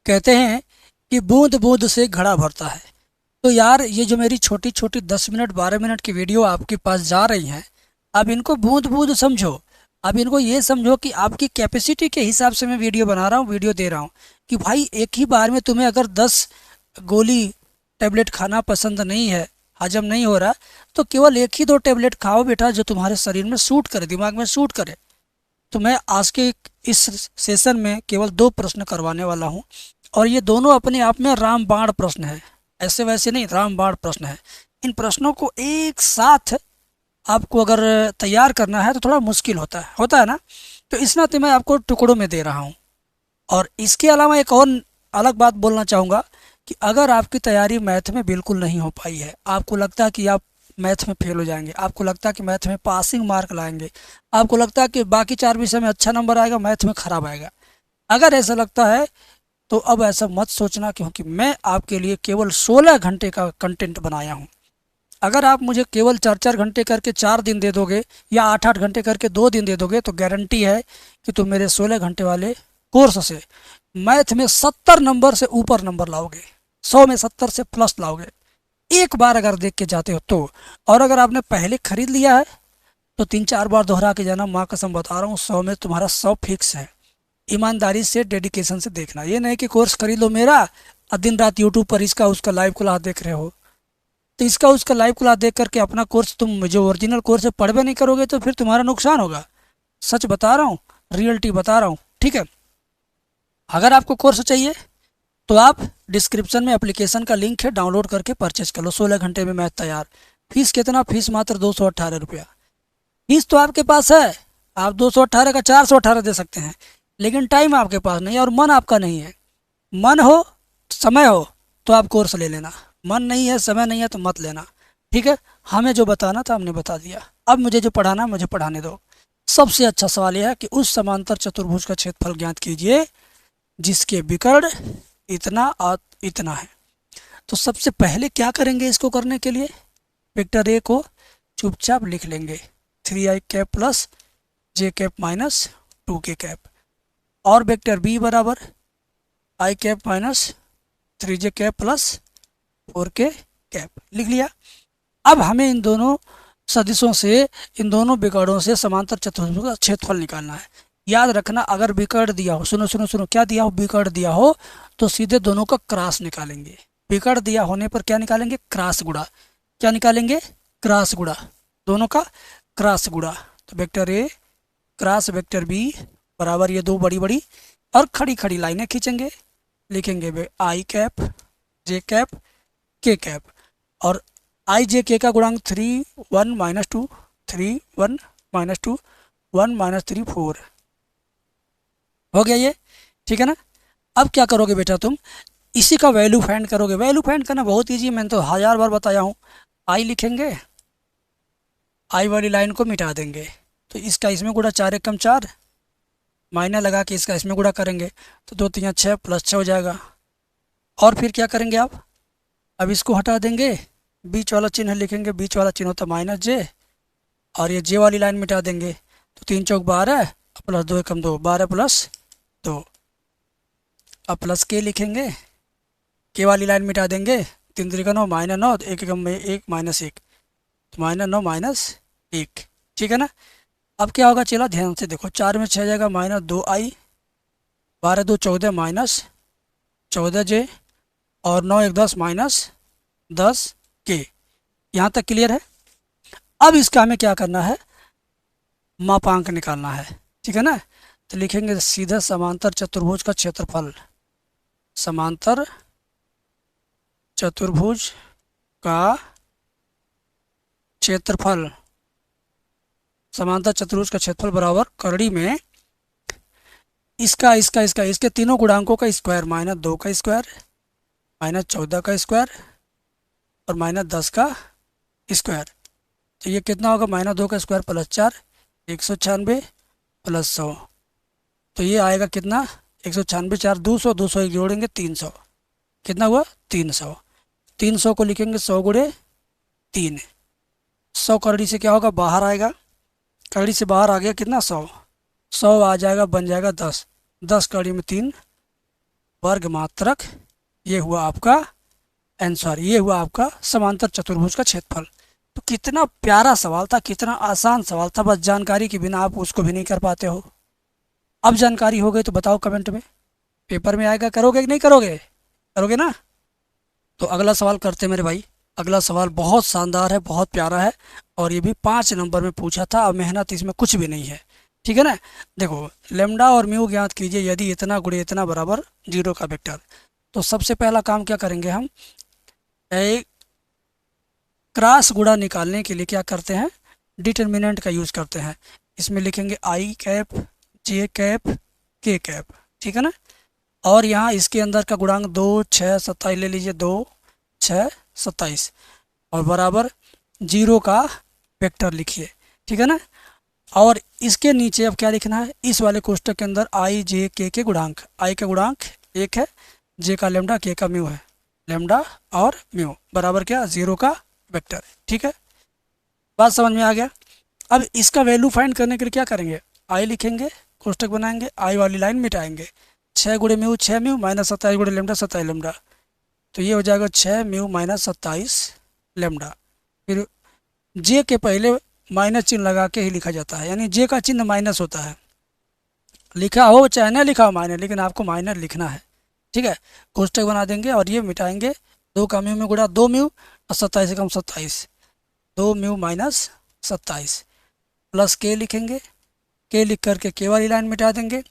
कहते हैं कि बूंद बूंद से घड़ा भरता है। तो यार ये जो मेरी छोटी छोटी 10 मिनट 12 मिनट की वीडियो आपके पास जा रही हैं, अब इनको बूंद बूंद समझो। अब इनको ये समझो कि आपकी कैपेसिटी के हिसाब से मैं वीडियो बना रहा हूँ, वीडियो दे रहा हूँ। कि भाई एक ही बार में तुम्हें अगर 10 गोली टेबलेट खाना पसंद नहीं है, हजम नहीं हो रहा, तो केवल एक ही दो टेबलेट खाओ बेटा, जो तुम्हारे शरीर में सूट करे, दिमाग में सूट करे। तो मैं आज के इस सेशन में केवल दो प्रश्न करवाने वाला हूँ, और ये दोनों अपने आप में रामबाण प्रश्न है। ऐसे वैसे नहीं, रामबाण प्रश्न है। इन प्रश्नों को एक साथ आपको अगर तैयार करना है तो थोड़ा मुश्किल होता है ना। तो इस नाते मैं आपको टुकड़ों में दे रहा हूँ। और इसके अलावा एक और अलग बात बोलना चाहूँगा कि अगर आपकी तैयारी मैथ में बिल्कुल नहीं हो पाई है, आपको लगता है कि आप मैथ में फेल हो जाएंगे, आपको लगता है कि मैथ में पासिंग मार्क लाएंगे, आपको लगता है कि बाकी 4 विषय में अच्छा नंबर आएगा, मैथ में खराब आएगा, अगर ऐसा लगता है तो अब ऐसा मत सोचना, क्योंकि मैं आपके लिए केवल 16 घंटे का कंटेंट बनाया हूँ। अगर आप मुझे केवल 4 4 घंटे करके 4 दिन दे दोगे, या 8 8 घंटे करके 2 दिन दे दोगे, तो गारंटी है कि तुम मेरे 16 घंटे वाले कोर्स से मैथ में 70 नंबर से ऊपर नंबर लाओगे, 100 में 70 से प्लस लाओगे, एक बार अगर देख के जाते हो तो। और अगर आपने पहले खरीद लिया है तो 3 4 बार दोहरा के जाना, माँ कसम बता रहा हूँ, 100 में तुम्हारा 100 फिक्स है। ईमानदारी से, डेडिकेशन से देखना, ये नहीं कि कोर्स खरीद लो मेरा और दिन रात यूट्यूब पर इसका उसका लाइव क्लास देख रहे हो। तो इसका उसका लाइव क्लास देख करके अपना कोर्स, तुम जो ओरिजिनल कोर्स है पढ़वे नहीं करोगे तो फिर तुम्हारा नुकसान होगा। सच बता रहा हूँ, रियलिटी बता रहा हूँ, ठीक है। अगर आपको कोर्स चाहिए तो आप डिस्क्रिप्शन में एप्लीकेशन का लिंक है, डाउनलोड करके परचेज कर लो। 16 घंटे में मैथ तैयार। फीस कितना? फीस मात्र 218 रुपया। फीस तो आपके पास है, आप 218 का 418 दे सकते हैं, लेकिन टाइम आपके पास नहीं है और मन आपका नहीं है। मन हो, समय हो तो आप कोर्स ले लेना, मन नहीं है, समय नहीं है तो मत लेना, ठीक है। हमें जो बताना था हमने बता दिया, अब मुझे जो पढ़ाना है मुझे पढ़ाने दो। सबसे अच्छा सवाल यह है कि उस समांतर चतुर्भुज का क्षेत्रफल ज्ञात कीजिए जिसके विकर्ण इतना और इतना है। तो सबसे पहले क्या करेंगे इसको करने के लिए? वेक्टर ए को चुपचाप लिख लेंगे, 3i cap plus J cap minus 2k cap, और वेक्टर बी बराबर I cap minus 3j cap plus 4k cap लिख लिया। अब हमें इन दोनों सदिशों से, इन दोनों विकर्णों से समांतर चतुर्भुज का क्षेत्रफल निकालना है। याद रखना, अगर विकर्ण दिया हो, सुनो सुनो सुनो, क्या दिया हो? विकर्ण दिया हो तो सीधे दोनों का क्रॉस निकालेंगे। विकर्ण दिया होने पर क्या निकालेंगे? क्रॉस गुणा। क्या निकालेंगे? क्रॉस गुणा, दोनों का क्रॉस गुणा। तो vector A cross vector B बराबर ये दो बड़ी बड़ी और खड़ी खड़ी लाइनें खींचेंगे, लिखेंगे आई कैप जे कैप के कैप, और आई जे के का गुणांक 3 1 माइनस 2 3 1 माइनस 2 1 माइनस 3 4 हो गया ये, ठीक है ना। अब क्या करोगे बेटा तुम? इसी का वैल्यू फाइंड करोगे। वैल्यू फाइंड करना बहुत ईजी है, मैंने तो 1000 बार बताया हूँ। आई लिखेंगे, आई वाली लाइन को मिटा देंगे, तो इसका इसमें गुणा 4 एकम 4, माइनस लगा के इसका इसमें गुणा करेंगे तो 2 3 6 प्लस 6 हो जाएगा। और फिर क्या करेंगे आप? अब इसको हटा देंगे, बीच वाला चिन्ह लिखेंगे, बीच वाला चिन्ह होता माइनस जे, और ये जे वाली लाइन मिटा देंगे, तो 3 चौक 12 प्लस 2 एकम 2, 12 प्लस 2। अब प्लस के लिखेंगे, के वाली लाइन मिटा देंगे, 3 3 9 माइनस 9, 1 एकम में 1 माइनस 1, तो माइनस 9 माइनस 1, ठीक है ना। अब क्या होगा? चला ध्यान से देखो, 4 में 6 जाएगा माइनस 2i, 12 2 14 माइनस 14j, और 9 1 10 माइनस 10k। यहाँ तक क्लियर है? अब इसका हमें क्या करना है? मापांक निकालना है, ठीक है ना। तो लिखेंगे सीधा समांतर चतुर्भुज का क्षेत्रफल, समांतर चतुर्भुज का क्षेत्रफल, समांतर चतुर्भुज का क्षेत्रफल बराबर करड़ी में इसके तीनों गुणांकों का स्क्वायर, माइनस 2 का स्क्वायर, माइनस 14 का स्क्वायर, और माइनस 10 का स्क्वायर। तो ये कितना होगा? माइनस 2 का स्क्वायर प्लस 4, 196 प्लस 100, तो ये आएगा कितना? 196 4 200, 200 एक जोड़ेंगे 300, कितना हुआ? 300। 300 को लिखेंगे 100 गुणे 3, 100 करड़ी से क्या होगा? बाहर आएगा, करड़ी से बाहर आ गया कितना? 100, 100 आ जाएगा, बन जाएगा 10, 10 कड़ी में 3 वर्ग मात्रक, ये हुआ आपका आंसर, ये हुआ आपका समांतर चतुर्भुज का क्षेत्रफल। तो कितना प्यारा सवाल था, कितना आसान सवाल था, बस जानकारी के बिना आप उसको भी नहीं कर पाते हो। अब जानकारी हो गई तो बताओ कमेंट में, पेपर में आएगा, करोगे कि नहीं करोगे? करोगे ना? तो अगला सवाल करते हैं मेरे भाई। अगला सवाल बहुत शानदार है, बहुत प्यारा है, और ये भी 5 नंबर में पूछा था, और मेहनत इसमें कुछ भी नहीं है, ठीक है ना। देखो, लेमडा और म्यू ज्ञात कीजिए यदि इतना गुणे इतना बराबर 0 का वेक्टर। तो सबसे पहला काम क्या करेंगे हम, एक क्रॉस गुणा निकालने के लिए क्या करते हैं, डिटर्मिनेंट का यूज़ करते हैं। इसमें लिखेंगे आई कैप, जे कैप, के कैप, ठीक है ना। और यहाँ इसके अंदर का गुणांक 2, 6, 27 ले लीजिए, 2, 6, 27, और बराबर 0 का वेक्टर लिखिए, ठीक है ना। और इसके नीचे अब क्या लिखना है, इस वाले कोष्टक के अंदर आई जे के गुणांक, आई का गुणांक 1 है, जे का लेमडा, के का म्यू है, लेमडा और म्यू बराबर क्या, 0 का वेक्टर, ठीक है। बात समझ में आ गया। अब इसका वैल्यू फाइंड करने के लिए क्या करेंगे, आई लिखेंगे, कोष्टक बनाएंगे, आई वाली लाइन मिटाएंगे, 6 गुणे म्यू 6 म्यू माइनस 27 गुणे लेमडा 27 लेमडा, तो ये हो जाएगा 6 म्यू माइनस 27 लेमडा। फिर जे के पहले माइनस चिन्ह लगा के ही लिखा जाता है, यानी जे का चिन्ह माइनस होता है, लिखा हो चाहे ना लिखा हो माइनस, लेकिन आपको माइनस लिखना है, ठीक है। कोष्टक बना देंगे और ये मिटाएंगे, 2 का म्यू में गुणा 2 म्यू और 27 से कम 27, 2 म्यू माइनस 27 प्लस के लिखेंगे, के लिख करके के वाली लाइन मिटा देंगे,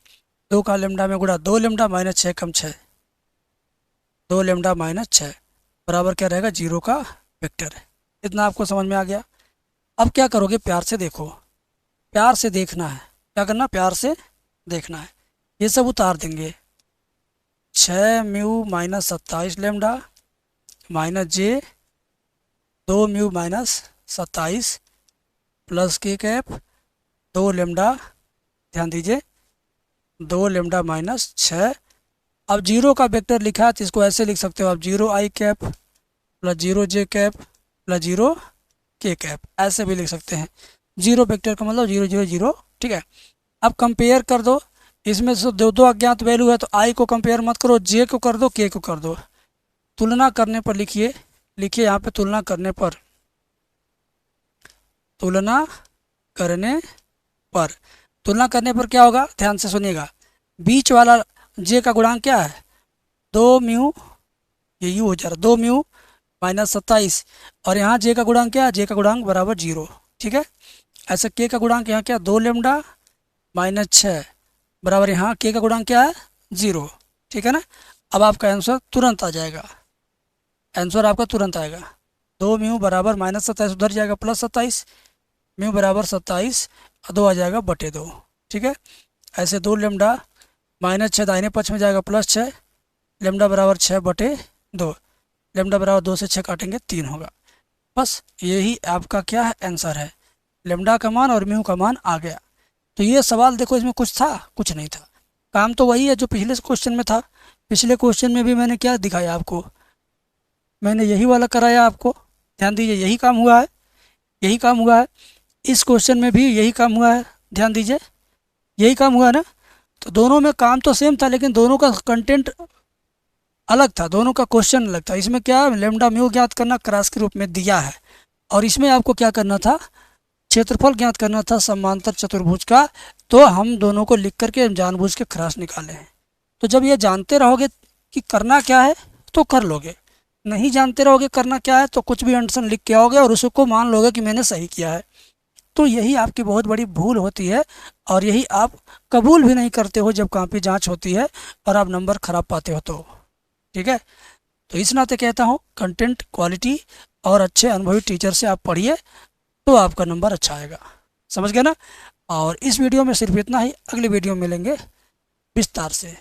2 का लेमडा में गुणा 2 लेमडा माइनस 6 कम 6, 2 लेमडा माइनस 6 बराबर क्या रहेगा, 0 का वेक्टर है। इतना आपको समझ में आ गया। अब क्या करोगे, प्यार से देखो, प्यार से देखना है, क्या करना, प्यार से देखना है। ये सब उतार देंगे, 6 म्यू माइनस 27 लेमडा माइनस जे 2 म्यू माइनस 27 प्लस के कैप 2 लेमडा, ध्यान दीजिए 2 लेमडा माइनस 6। अब 0 का वेक्टर लिखा है तो इसको ऐसे लिख सकते हो आप, 0 आई कैप प्लस 0 जे कैप प्लस 0 के कैप, ऐसे भी लिख सकते हैं। 0 वेक्टर का मतलब 0 0 0, ठीक है। अब कंपेयर कर दो, इसमें से दो अज्ञात वैल्यू है तो आई को कंपेयर मत करो, जे को कर दो, के को कर दो। तुलना करने पर लिखिए, लिखिए यहाँ पे तुलना करने पर, तुलना करने पर, तुलना करने पर क्या होगा, ध्यान से सुनिएगा। बीच वाला जे का गुणांक क्या है, 2 म्यू, ये यू हो जा रहा, 2 म्यू माइनस 27, और यहाँ जे का गुणांक क्या है, जे का गुणांक बराबर 0, ठीक है। ऐसे के का गुणांक यहाँ क्या, 2 लेमडा माइनस 6 बराबर यहाँ के का गुणांक क्या है, 0, ठीक है ना। अब आपका आंसर तुरंत आ जाएगा, आंसर आपका तुरंत आएगा। 2 म्यू बराबर माइनस 27 उधर जाएगा प्लस 27, म्यू बराबर 27 और 2 आ जाएगा बटे 2, ठीक है। ऐसे 2 लेमडा माइनस 6 दाहिने पक्ष में जाएगा प्लस 6, लेमडा बराबर 6 बटे 2, लेमडा बराबर 2 से 6 काटेंगे 3 होगा। बस यही आपका क्या है, आंसर है। लेमडा का मान और म्यू का मान आ गया। तो ये सवाल देखो, इसमें कुछ था, कुछ नहीं था, काम तो वही है जो पिछले क्वेश्चन में था। पिछले क्वेश्चन में भी मैंने क्या दिखाया आपको, मैंने यही वाला कराया आपको, ध्यान दीजिए, यही काम हुआ है, यही काम हुआ है। इस क्वेश्चन में भी यही काम हुआ है, ध्यान दीजिए, यही काम हुआ है ना। तो दोनों में काम तो सेम था, लेकिन दोनों का कंटेंट अलग था, दोनों का क्वेश्चन अलग था। इसमें क्या लेमडा म्यू ज्ञात करना क्रॉस के रूप में दिया है, और इसमें आपको क्या करना था, क्षेत्रफल ज्ञात करना था समांतर चतुर्भुज का। तो हम दोनों को लिख करके जानबूझ के क्रॉस निकाले हैं। तो जब ये जानते रहोगे कि करना क्या है तो कर लोगे, नहीं जानते रहोगे करना क्या है तो कुछ भी आंसर लिख के आओगे और उसको मान लोगे कि मैंने सही किया है। तो यही आपकी बहुत बड़ी भूल होती है, और यही आप कबूल भी नहीं करते हो जब कॉपी जांच होती है और आप नंबर खराब पाते हो तो, ठीक है। तो इस नाते कहता हूँ, कंटेंट क्वालिटी और अच्छे अनुभवी टीचर से आप पढ़िए तो आपका नंबर अच्छा आएगा, समझ गए ना। और इस वीडियो में सिर्फ इतना ही, अगली वीडियो में मिलेंगे विस्तार से।